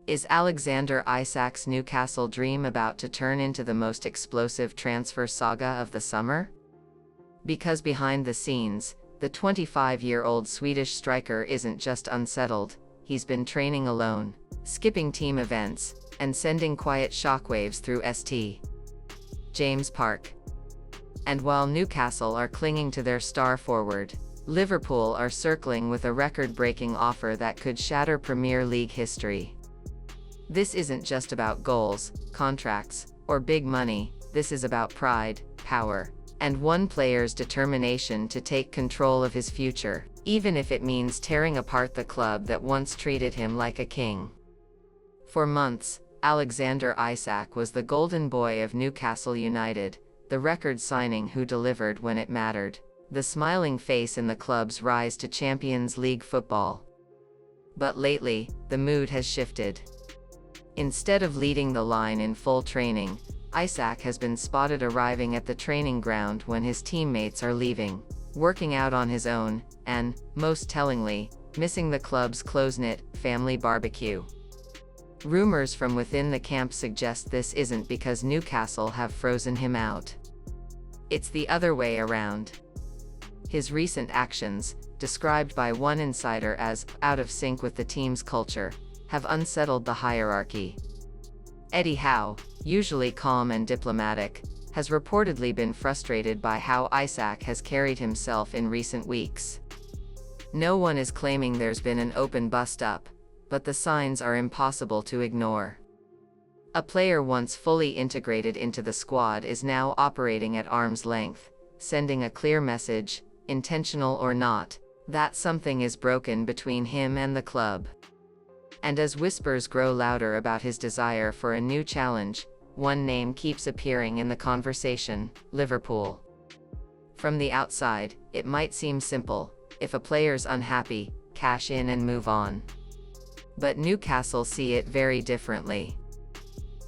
Is Alexander Isak's Newcastle dream about to turn into the most explosive transfer saga of the summer? Because behind the scenes, the 25-year-old Swedish striker isn't just unsettled, he's been training alone, skipping team events, and sending quiet shockwaves through St. James Park. And while Newcastle are clinging to their star forward, Liverpool are circling with a record-breaking offer that could shatter Premier League history. This isn't just about goals, contracts, or big money, this is about pride, power, and one player's determination to take control of his future, even if it means tearing apart the club that once treated him like a king. For months, Alexander Isak was the golden boy of Newcastle United, the record signing who delivered when it mattered, the smiling face in the club's rise to Champions League football. But lately, the mood has shifted. Instead of leading the line in full training, Isak has been spotted arriving at the training ground when his teammates are leaving, working out on his own, and, most tellingly, missing the club's close-knit, family barbecue. Rumors from within the camp suggest this isn't because Newcastle have frozen him out. It's the other way around. His recent actions, described by one insider as out of sync with the team's culture, have unsettled the hierarchy. Eddie Howe, usually calm and diplomatic, has reportedly been frustrated by how Isak has carried himself in recent weeks. No one is claiming there's been an open bust-up, but the signs are impossible to ignore. A player once fully integrated into the squad is now operating at arm's length, sending a clear message, intentional or not, that something is broken between him and the club. And as whispers grow louder about his desire for a new challenge, one name keeps appearing in the conversation: Liverpool. From the outside, it might seem simple: if a player's unhappy, cash in and move on. But Newcastle see it very differently.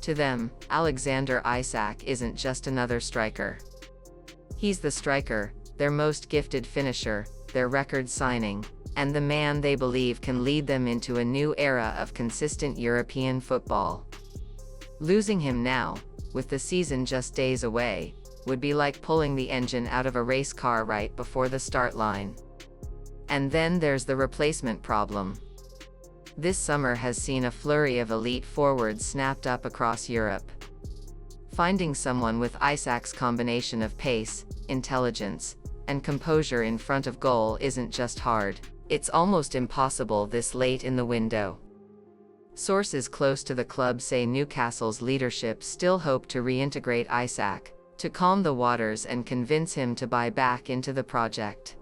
To them, Alexander Isak isn't just another striker. He's the striker, their most gifted finisher, their record signing, and the man they believe can lead them into a new era of consistent European football. Losing him now, with the season just days away, would be like pulling the engine out of a race car right before the start line. And then there's the replacement problem. This summer has seen a flurry of elite forwards snapped up across Europe. Finding someone with Isak's combination of pace, intelligence, and composure in front of goal isn't just hard, it's almost impossible this late in the window. Sources close to the club say Newcastle's leadership still hope to reintegrate Isak, to calm the waters and convince him to buy back into the project.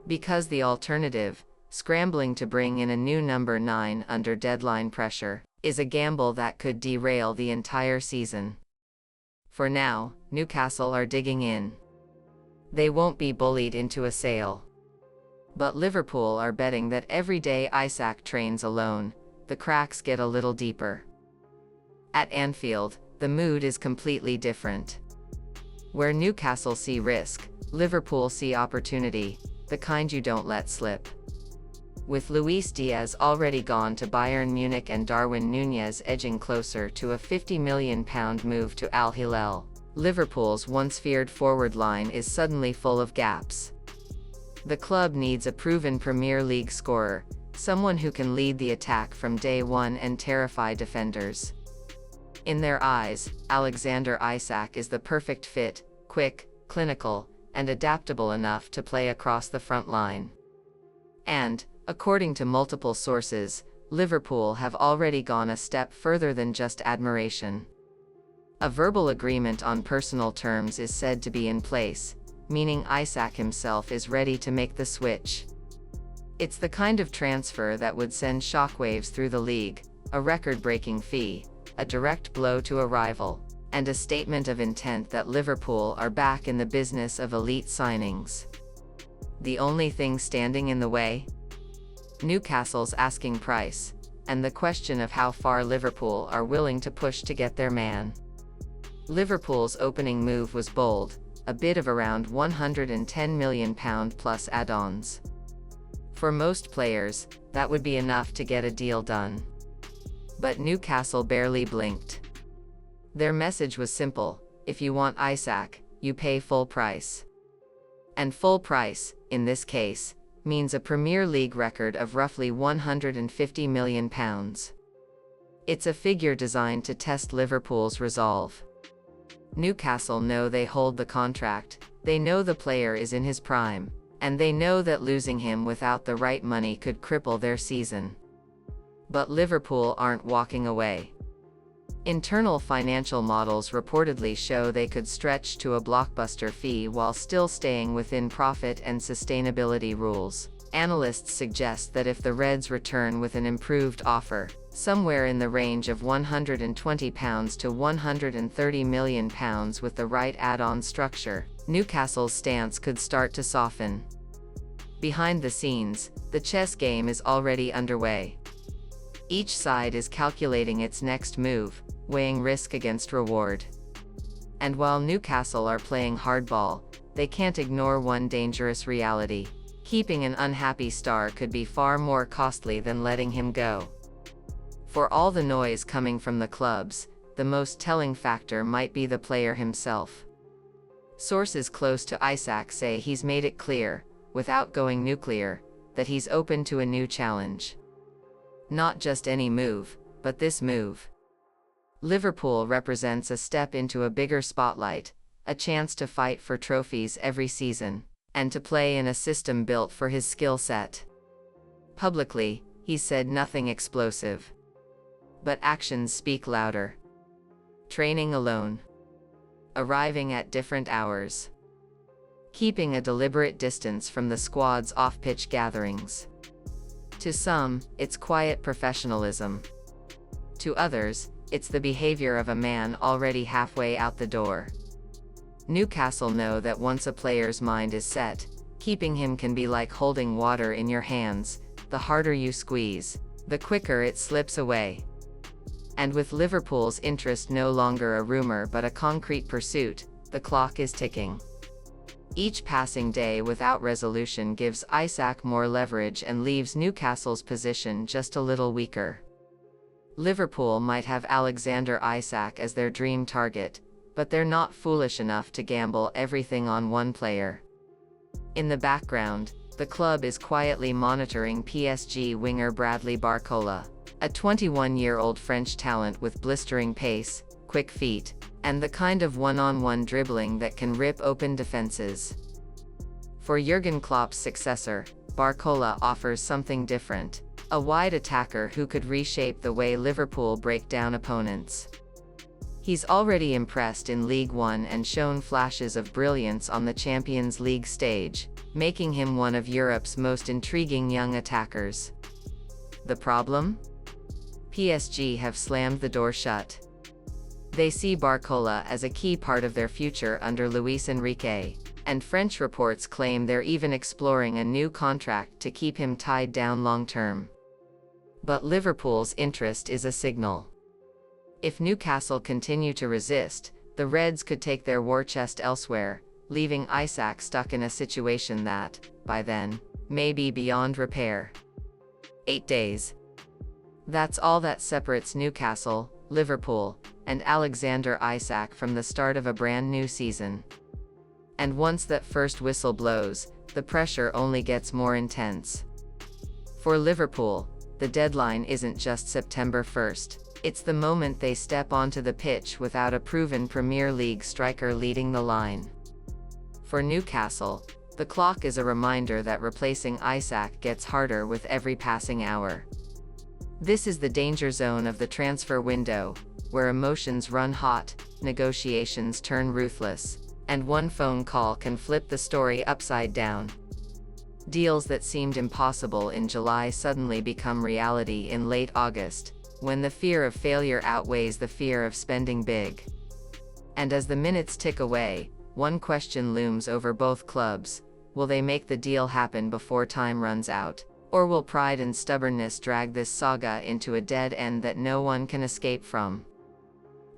Because the alternative, scrambling to bring in a new number 9 under deadline pressure, is a gamble that could derail the entire season. For now, Newcastle are digging in. They won't be bullied into a sale. But Liverpool are betting that every day Isak trains alone, the cracks get a little deeper. At Anfield, the mood is completely different. Where Newcastle see risk, Liverpool see opportunity, the kind you don't let slip. With Luis Diaz already gone to Bayern Munich and Darwin Núñez edging closer to a £50 million move to Al Hilal, Liverpool's once feared forward line is suddenly full of gaps. The club needs a proven Premier League scorer, someone who can lead the attack from day one and terrify defenders. In their eyes, Alexander Isak is the perfect fit: quick, clinical, and adaptable enough to play across the front line. And, according to multiple sources, Liverpool have already gone a step further than just admiration. A verbal agreement on personal terms is said to be in place, meaning Isak himself is ready to make the switch. It's the kind of transfer that would send shockwaves through the league: a record-breaking fee, a direct blow to a rival, and a statement of intent that Liverpool are back in the business of elite signings. The only thing standing in the way? Newcastle's asking price, and the question of how far Liverpool are willing to push to get their man. Liverpool's opening move was bold, a bid of around £110 million plus add-ons. For most players, that would be enough to get a deal done. But Newcastle barely blinked. Their message was simple: if you want Isak, you pay full price. And full price, in this case, means a Premier League record of roughly £150 million. It's a figure designed to test Liverpool's resolve. Newcastle know they hold the contract, they know the player is in his prime, and they know that losing him without the right money could cripple their season. But Liverpool aren't walking away. Internal financial models reportedly show they could stretch to a blockbuster fee while still staying within profit and sustainability rules. Analysts suggest that if the Reds return with an improved offer, somewhere in the range of £120 to £130 million with the right add-on structure, Newcastle's stance could start to soften. Behind the scenes, the chess game is already underway. Each side is calculating its next move, weighing risk against reward. And while Newcastle are playing hardball, they can't ignore one dangerous reality: keeping an unhappy star could be far more costly than letting him go. For all the noise coming from the clubs, the most telling factor might be the player himself. Sources close to Isak say he's made it clear, without going nuclear, that he's open to a new challenge. Not just any move, but this move. Liverpool represents a step into a bigger spotlight, a chance to fight for trophies every season, and to play in a system built for his skill set. Publicly, he said nothing explosive. But actions speak louder. Training alone. Arriving at different hours. Keeping a deliberate distance from the squad's off-pitch gatherings. To some, it's quiet professionalism. To others, it's the behavior of a man already halfway out the door. Newcastle know that once a player's mind is set, keeping him can be like holding water in your hands: the harder you squeeze, the quicker it slips away. And with Liverpool's interest no longer a rumor but a concrete pursuit, the clock is ticking. Each passing day without resolution gives Isak more leverage and leaves Newcastle's position just a little weaker. Liverpool might have Alexander Isak as their dream target, but they're not foolish enough to gamble everything on one player. In the background, the club is quietly monitoring PSG winger Bradley Barcola, a 21-year-old French talent with blistering pace, quick feet, and the kind of one-on-one dribbling that can rip open defenses. For Jurgen Klopp's successor, Barcola offers something different: a wide attacker who could reshape the way Liverpool break down opponents. He's already impressed in League One and shown flashes of brilliance on the Champions League stage, making him one of Europe's most intriguing young attackers. The problem? PSG have slammed the door shut. They see Barcola as a key part of their future under Luis Enrique, and French reports claim they're even exploring a new contract to keep him tied down long-term. But Liverpool's interest is a signal. If Newcastle continue to resist, the Reds could take their war chest elsewhere, leaving Isak stuck in a situation that, by then, may be beyond repair. 8 days. That's all that separates Newcastle, Liverpool, and Alexander Isak from the start of a brand new season. And once that first whistle blows, the pressure only gets more intense. For Liverpool, the deadline isn't just September 1st, it's the moment they step onto the pitch without a proven Premier League striker leading the line. For Newcastle, the clock is a reminder that replacing Isak gets harder with every passing hour. This is the danger zone of the transfer window, where emotions run hot, negotiations turn ruthless, and one phone call can flip the story upside down. Deals that seemed impossible in July suddenly become reality in late August, when the fear of failure outweighs the fear of spending big. And as the minutes tick away, one question looms over both clubs: will they make the deal happen before time runs out, or will pride and stubbornness drag this saga into a dead end that no one can escape from?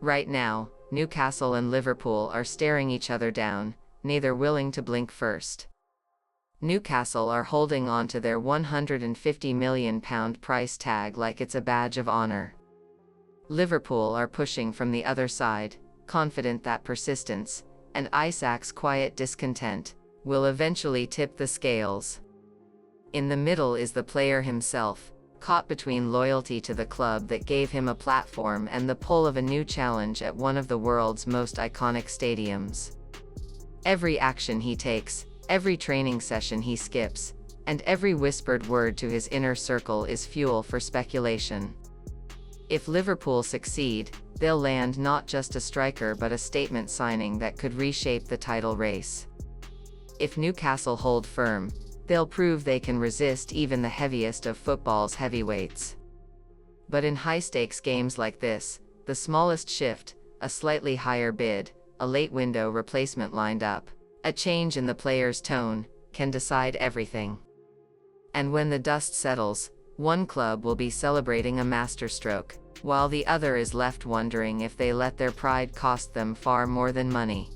Right now, Newcastle and Liverpool are staring each other down, neither willing to blink first. Newcastle are holding on to their £150 million price tag like it's a badge of honor. Liverpool are pushing from the other side, confident that persistence, and Isak's quiet discontent, will eventually tip the scales. In the middle is the player himself, caught between loyalty to the club that gave him a platform and the pull of a new challenge at one of the world's most iconic stadiums. Every action he takes, every training session he skips, and every whispered word to his inner circle is fuel for speculation. If Liverpool succeed, they'll land not just a striker but a statement signing that could reshape the title race. If Newcastle hold firm, they'll prove they can resist even the heaviest of football's heavyweights. But in high-stakes games like this, the smallest shift, a slightly higher bid, a late window replacement lined up, a change in the player's tone, can decide everything. And when the dust settles, one club will be celebrating a masterstroke, while the other is left wondering if they let their pride cost them far more than money.